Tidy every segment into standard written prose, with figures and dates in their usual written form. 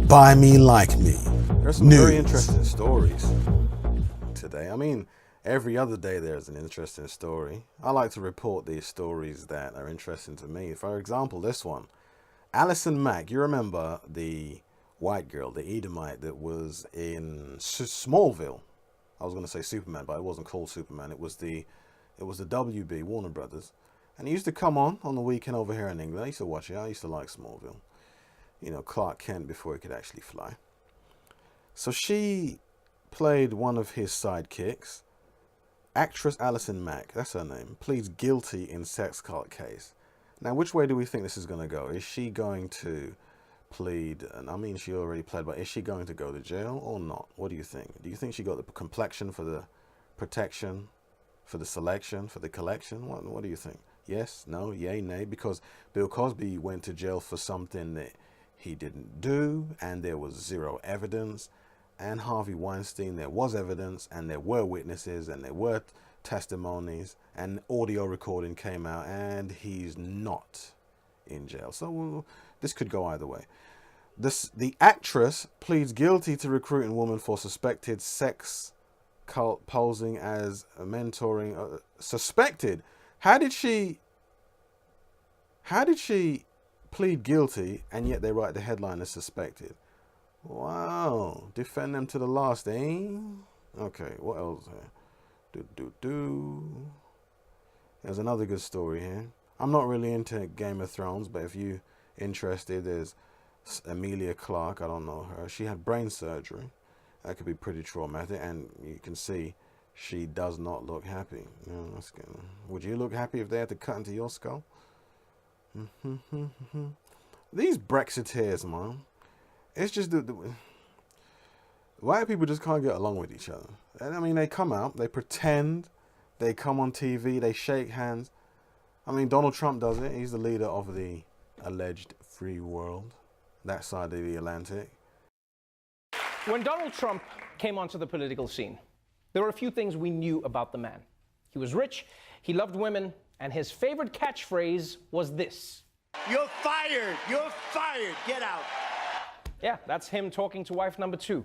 Buy Me Like Me. There's some very interesting stories today. I mean, every other day there's an interesting story. I like to report these stories that are interesting to me. For example, this one. Allison Mack, you remember the white girl, the Edomite that was in Smallville. I was going to say Superman, but it wasn't called Superman. It was the WB, Warner Brothers. And it used to come on the weekend over here in England. I used to watch it. I used to like Smallville. You know, Clark Kent before he could actually fly. So she played one of his sidekicks. Actress Allison Mack, that's her name, pleads guilty in sex cult case. Now, which way do we think this is going to go? Is she going to plead, and I mean she already pled, but is she going to go to jail or not? What do you think? Do you think she got the complexion for the protection, for the selection, for the collection? What do you think? Yes, no, yay, nay? Because Bill Cosby went to jail for something that he didn't do, and there was zero evidence. And Harvey Weinstein, there was evidence, and there were witnesses, and there were testimonies, and audio recording came out, and he's not in jail. So this could go either way. The actress pleads guilty to recruiting women for suspected sex cult posing as a mentoring. Suspected? How did she plead guilty, and yet they write the headline as suspected? Wow, defend them to the last, eh? Okay, what else here? There's another good story here. I'm not really into Game of Thrones, but if you're interested, there's Emilia Clarke. I don't know her. She had brain surgery. That could be pretty traumatic, and you can see she does not look happy. You know, that's good. Would you look happy if they had to cut into your skull? These Brexiteers, man. It's just the white people just can't get along with each other. And I mean, they come out, they pretend, they come on TV, they shake hands. I mean, Donald Trump does it. He's the leader of the alleged free world, that side of the Atlantic. When Donald Trump came onto the political scene, there were a few things we knew about the man. He was rich, he loved women, and his favorite catchphrase was this: "You're fired! You're fired! Get out!" Yeah, that's him talking to wife number 2.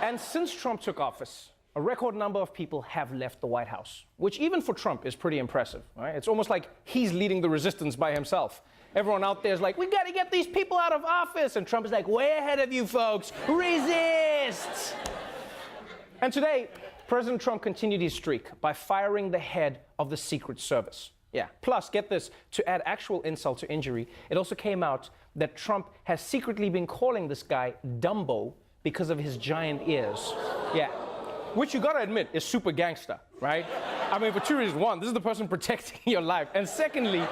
And since Trump took office, a record number of people have left the White House, which even for Trump is pretty impressive, right? It's almost like he's leading the resistance by himself. Everyone out there is like, we got to get these people out of office. And Trump is like, way ahead of you folks, resist. And today, President Trump continued his streak by firing the head of the Secret Service. Yeah, plus, get this, to add actual insult to injury, it also came out that Trump has secretly been calling this guy Dumbo because of his giant ears. Yeah, which you gotta admit is super gangster, right? I mean, for 2 reasons. One, this is the person protecting your life. And secondly,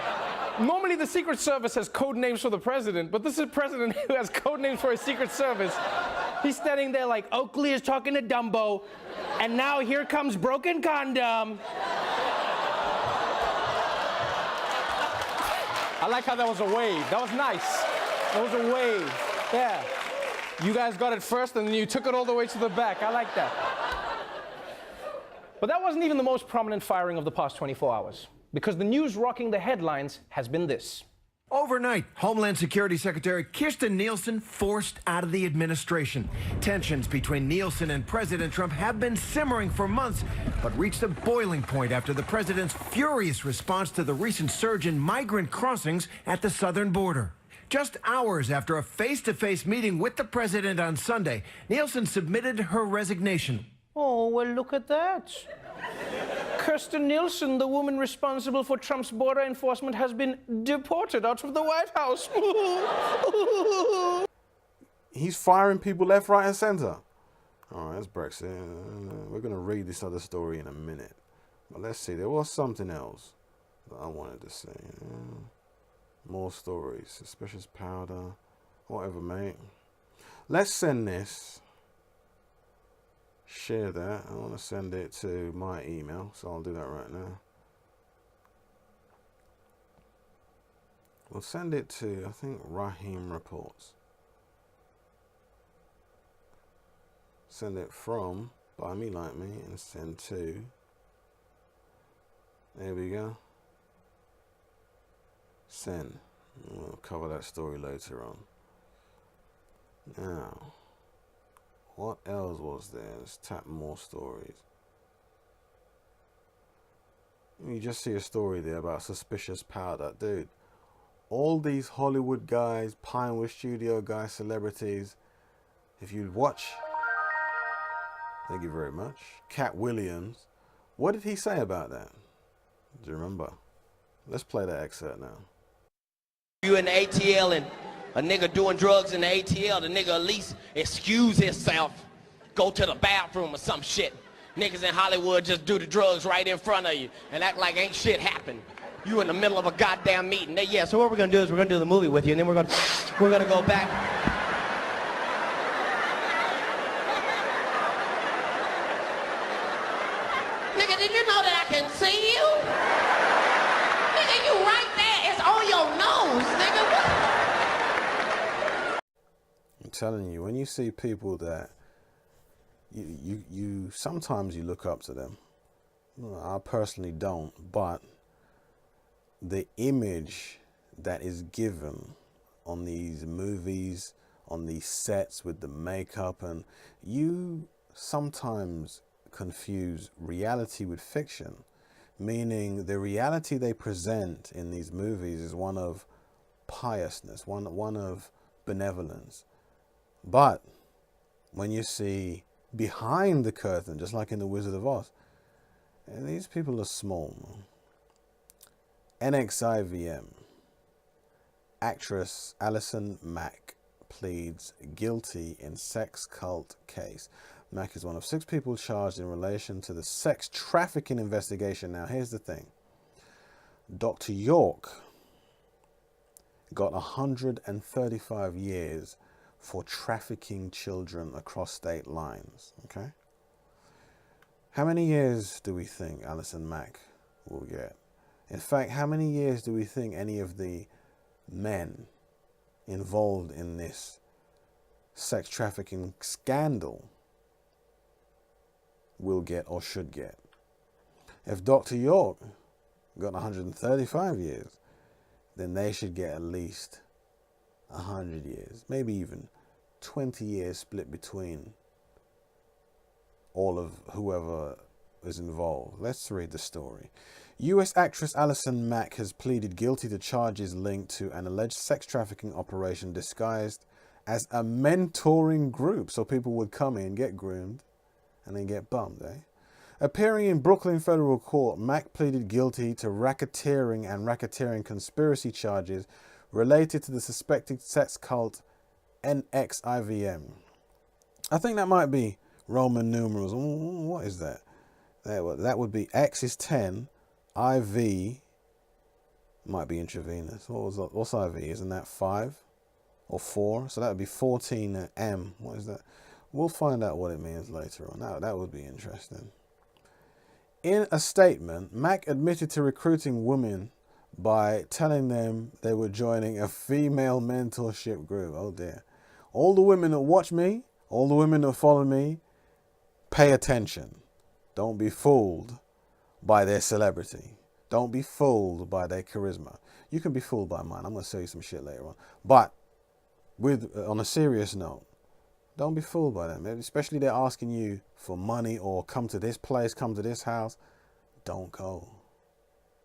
normally the Secret Service has code names for the president, but this is a president who has code names for his Secret Service. He's standing there like, Oakley is talking to Dumbo, and now here comes Broken Condom. I like how that was a wave. That was nice. That was a wave. Yeah. You guys got it first, and then you took it all the way to the back. I like that. But that wasn't even the most prominent firing of the past 24 hours, because the news rocking the headlines has been this. Overnight, Homeland Security Secretary Kirstjen Nielsen forced out of the administration. Tensions between Nielsen and President Trump have been simmering for months, but reached a boiling point after the president's furious response to the recent surge in migrant crossings at the southern border. Just hours after a face-to-face meeting with the president on Sunday, Nielsen submitted her resignation. Oh, well, look at that. Kirstjen Nielsen, the woman responsible for Trump's border enforcement, has been deported out of the White House. He's firing people left, right, and center. All right, that's Brexit. We're going to read this other story in a minute. But let's see, there was something else that I wanted to say. More stories. Suspicious powder. Whatever, mate. Let's send this. Share that. I want to send it to my email, so I'll do that right now. We'll send it to, I think, Raheem Reports. Send it from Buy Me Like Me and send to. There we go. Send. We'll cover that story later on. Now, what else was there? Let's tap more stories. You just see a story there about suspicious powder. Dude, all these Hollywood guys, Pinewood Studio guys, celebrities, if you watch, thank you very much, Cat Williams, what did he say about that? Do you remember? Let's play that excerpt now. You in the ATL and a nigga doing drugs in the ATL, the nigga at least excuse himself, go to the bathroom or some shit. Niggas in Hollywood just do the drugs right in front of you and act like ain't shit happened. You in the middle of a goddamn meeting. Yeah, so what we're gonna do is we're gonna do the movie with you, and then we're gonna go back. Nigga, did you know that I can see you? Nigga, you right there. It's on your nose, nigga. What? I'm telling you, when you see people that you sometimes you look up to them. I personally don't, but the image that is given on these movies, on these sets with the makeup, and you sometimes confuse reality with fiction, meaning the reality they present in these movies is one of piousness, one of benevolence. But when you see behind the curtain, just like in The Wizard of Oz, these people are small. NXIVM. Actress Allison Mack pleads guilty in sex cult case. Mack is one of 6 people charged in relation to the sex trafficking investigation. Now, here's the thing. Dr. York got 135 years for trafficking children across state lines, okay? How many years do we think Allison Mack will get? In fact, how many years do we think any of the men involved in this sex trafficking scandal will get or should get? If Dr. York got 135 years, then they should get at least 100 years, maybe even 20 years split between all of whoever is involved. Let's read the story. U.S. actress Allison Mack has pleaded guilty to charges linked to an alleged sex trafficking operation disguised as a mentoring group. So people would come in, get groomed, and then get bummed, eh? Appearing in Brooklyn federal court, Mack pleaded guilty to racketeering and racketeering conspiracy charges related to the suspected sex cult NXIVM. I think that might be Roman numerals. What is that? That would be X is 10, IV might be intravenous. What's IV? Isn't that 5 or 4? So that would be 14 M. What is that? We'll find out what it means later on. That would be interesting. In a statement, Mack admitted to recruiting women by telling them they were joining a female mentorship group. Oh dear. All the women that watch me, all the women that follow me, pay attention. Don't be fooled by their celebrity. Don't be fooled by their charisma. You can be fooled by mine. I'm going to show you some shit later on. But on a serious note, don't be fooled by them. Especially they're asking you for money or come to this place, come to this house. Don't go.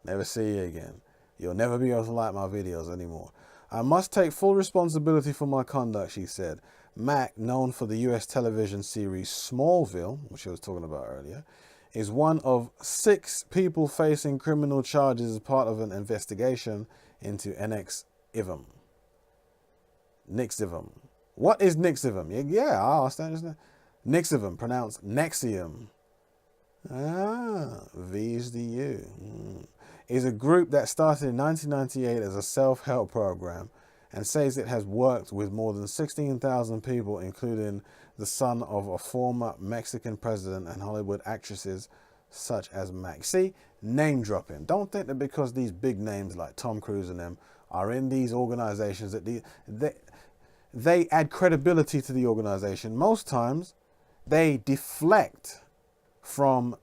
Never see you again. You'll never be able to like my videos anymore. I must take full responsibility for my conduct, she said. Mack, known for the US television series Smallville, which I was talking about earlier, is one of 6 people facing criminal charges as part of an investigation into NXIVM. Nexium. What is Nexium? Yeah, I asked that just now. Nexium, pronounced Nexium. V is the U. Is a group that started in 1998 as a self-help program and says it has worked with more than 16,000 people, including the son of a former Mexican president and Hollywood actresses such as Mack. See, name dropping. Don't think that because these big names like Tom Cruise and them are in these organizations that they add credibility to the organization. Most times they deflect from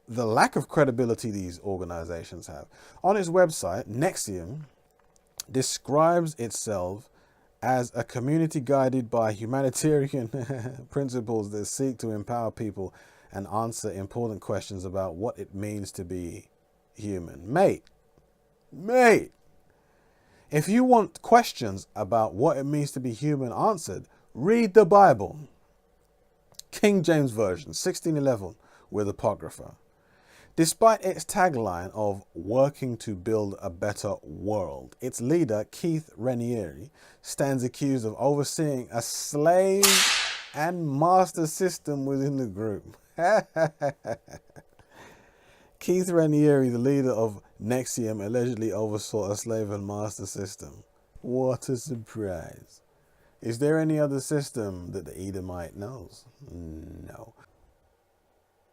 the lack of credibility these organizations have. On its website, Nexium describes itself As a community guided by humanitarian principles that seek to empower people and answer important questions about what it means to be human. Mate, if you want questions about what it means to be human answered, read the Bible. King James Version, 1611, with Apocrypha. Despite its tagline of working to build a better world, its leader, Keith Raniere, stands accused of overseeing a slave and master system within the group. Keith Raniere, the leader of Nexium, allegedly oversaw a slave and master system. What a surprise. Is there any other system that the Edomite knows? No.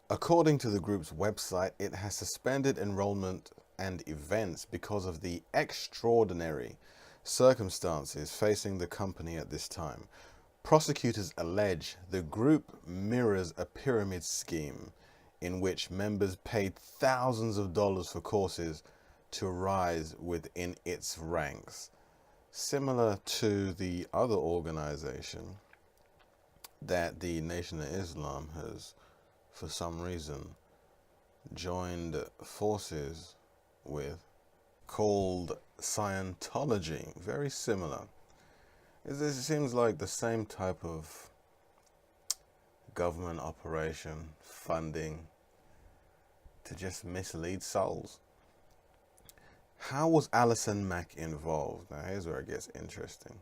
According to the group's website, it has suspended enrollment and events because of the extraordinary circumstances facing the company at this time. Prosecutors allege the group mirrors a pyramid scheme in which members paid thousands of dollars for courses to rise within its ranks. Similar to the other organization that the Nation of Islam has, for some reason, joined forces with, called Scientology. Very similar. It seems like the same type of government operation, funding, to just mislead souls. How was Allison Mack involved? Now here's where it gets interesting.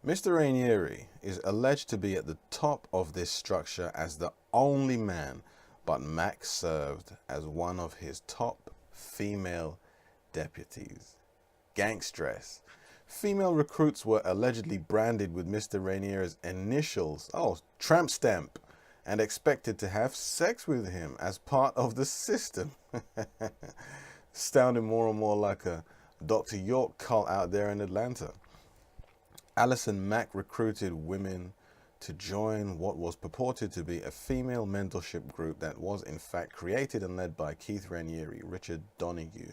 Mr. Raniere is alleged to be at the top of this structure as the only man, but Mack served as one of his top female deputies. Gangstress. Female recruits were allegedly branded with Mr. Raniere's initials, tramp stamp, and expected to have sex with him as part of the system. Sounding more and more like a Dr. York cult out there in Atlanta. Allison Mack recruited women to join what was purported to be a female mentorship group that was in fact created and led by Keith Raniere. Richard Donahue,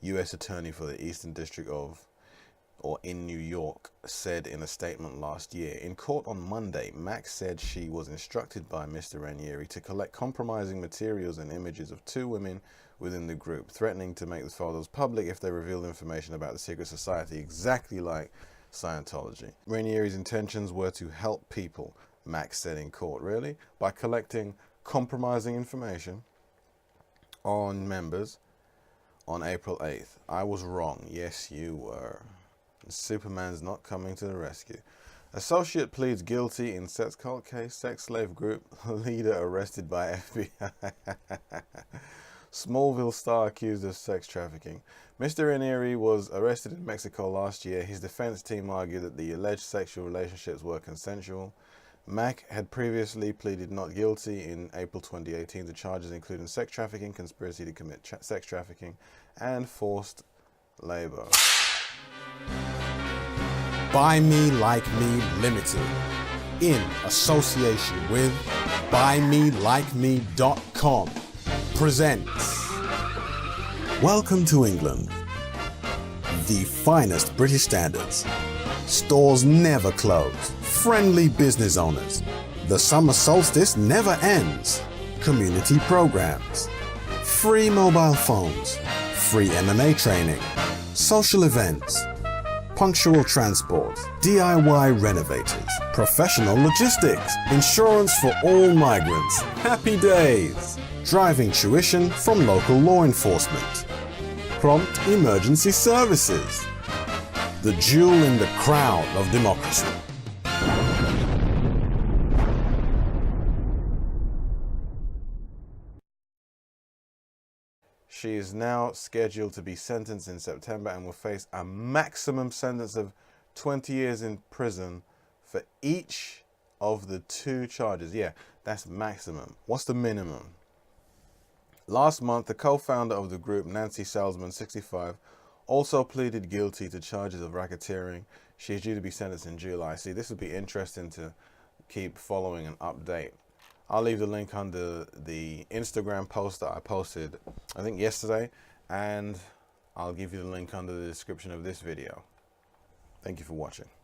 U.S. Attorney for the Eastern District in New York, said in a statement last year. In court on Monday, Mack said she was instructed by Mr. Raniere to collect compromising materials and images of two women within the group, threatening to make the photos public if they revealed information about the secret society, exactly like Scientology. Raniere's intentions were to help people, Mack said in court. Really? By collecting compromising information on members on April 8th. I was wrong. Yes, you were. Superman's not coming to the rescue. Associate pleads guilty in sex cult case. Sex slave group leader arrested by FBI. Smallville star accused of sex trafficking. Mr. Raniere was arrested in Mexico last year. His defense team argued that the alleged sexual relationships were consensual. Mack had previously pleaded not guilty in April 2018 to charges including sex trafficking, conspiracy to commit sex trafficking, and forced labor. Buy Me Like Me Limited, in association with buymelikeMe.com, presents Welcome to England. The finest British standards. Stores never close. Friendly business owners. The summer solstice never ends. Community programs. Free mobile phones. Free MMA training. Social events. Punctual transport. DIY renovators. Professional logistics. Insurance for all migrants. Happy days. Driving tuition from local law enforcement. Prompt emergency services. The jewel in the crown of democracy. She is now scheduled to be sentenced in September and will face a maximum sentence of 20 years in prison for each of the two charges. Yeah, that's maximum. What's the minimum? Last month, the co-founder of the group, Nancy Salzman, 65, also pleaded guilty to charges of racketeering. She is due to be sentenced in July. See, this would be interesting to keep following and update. I'll leave the link under the Instagram post that I posted, I think yesterday, and I'll give you the link under the description of this video. Thank you for watching.